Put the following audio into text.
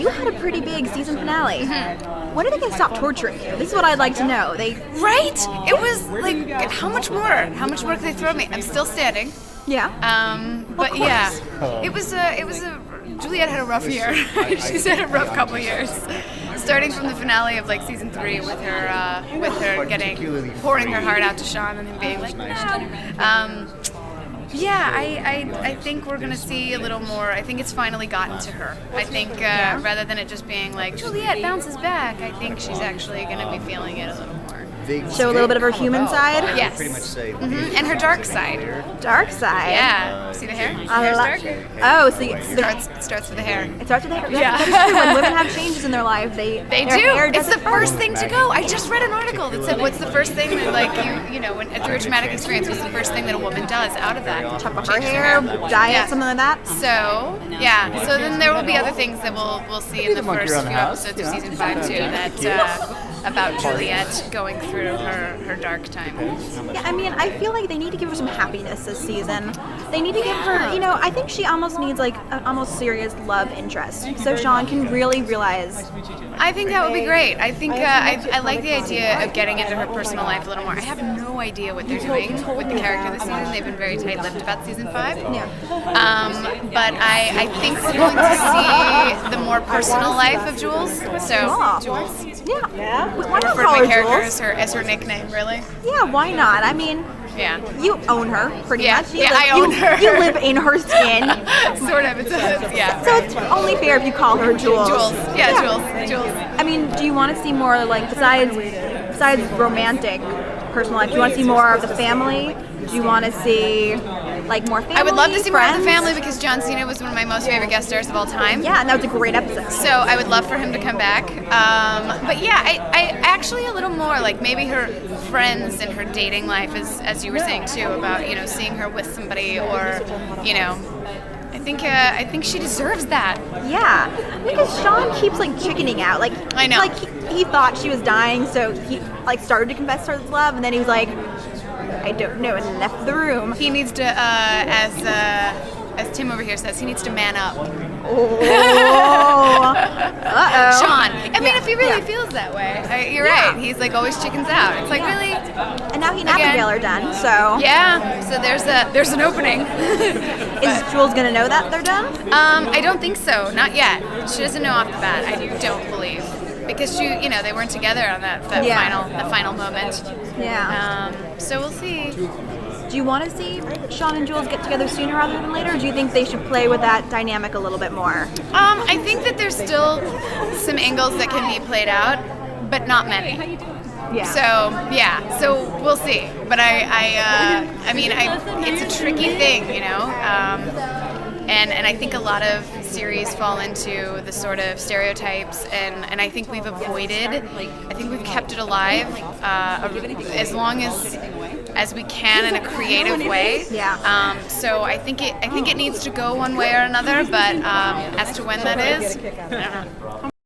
you had a pretty big season finale. When are they going to stop torturing you? This is what I'd like to know. Right? It was like, how much more? How much more could they throw at me? I'm still standing. Yeah. But yeah, it was a. Juliet had a rough year. She's had a rough couple years, starting from the finale of like season 3 with her pouring her heart out to Shawn and him being like, no. Yeah, I think we're going to see a little more. I think it's finally gotten to her. I think rather than it just being like, Juliet bounces back, I think she's actually going to be feeling it a little more. Show a little bit of her human side? Yes. Pretty much say. And her dark side. Dark side? Yeah. See the hair? The hair's dark? Oh, so It starts with the hair. It starts with the hair? Yeah. That's true. When women have changes in their life, They their do. hair It's the doesn't first grow. thing to go. I just read an article that said, what's the first thing that, like, you know, when through a traumatic experience, what's the first thing that a woman does out of that? Chop off her hair, dye it, something like that? So, yeah. So then there will be other things that we'll see in the first few episodes of season 5, too, that about Juliet going through her dark time. Yeah, I mean, I feel like they need to give her some happiness this season. They need to give her, you know, I think she almost needs like an almost serious love interest, so Shawn can really realize. I think that would be great. I think I like the idea of getting into her personal life a little more. I have no idea what they're doing with the character this season. They've been very tight-lipped about season 5. Yeah. But I think we're going to see the more personal life of Jules. So, Jules. Yeah. Why I not refer call to her my character Jules? as her nickname, really. Yeah, why not? I mean, Yeah. you own her pretty Yeah, much. yeah, I own her. You live in her skin. Sort of. Yeah. So it's only fair if you call her Jules. Jules. Yeah, Jules. I mean, do you want to see more, like, besides romantic personal life, do you want to see more of the family? Do you want to see, like, more family, I would love to see more of the friends? family because John Cena was one of my most favorite guest stars of all time. Yeah, and that was a great episode. So I would love for him to come back. But yeah, I actually a little more like maybe her friends and her dating life, as you were saying too, about, you know, seeing her with somebody or, you know, I think she deserves that. Yeah, because Shawn keeps, like, chickening out. Like, I know. Like, he thought she was dying, so he, like, started to confess to her love, and then he was like, I don't know, and left the room. He needs to, as Tim over here says, he needs to man up. Oh. Uh-oh. Sean. I mean, if he really feels that way, you're right. He's like always chickens out. It's like really. And now he and Abigail are done, so. Yeah. So there's an opening. Is Jules gonna know that they're done? I don't think so. Not yet. She doesn't know off the bat. I don't believe because they weren't together on that final moment. Yeah. So we'll see. Do you want to see Shawn and Jules get together sooner rather than later, or do you think they should play with that dynamic a little bit more? I think that there's still some angles that can be played out, but not many. Yeah. So we'll see. But I mean, it's a tricky thing, you know. And I think a lot of series fall into the sort of stereotypes, and I think we've we've kept it alive as long as we can in a creative way. Yeah. So I think it needs to go one way or another, but as to when that is, I don't know.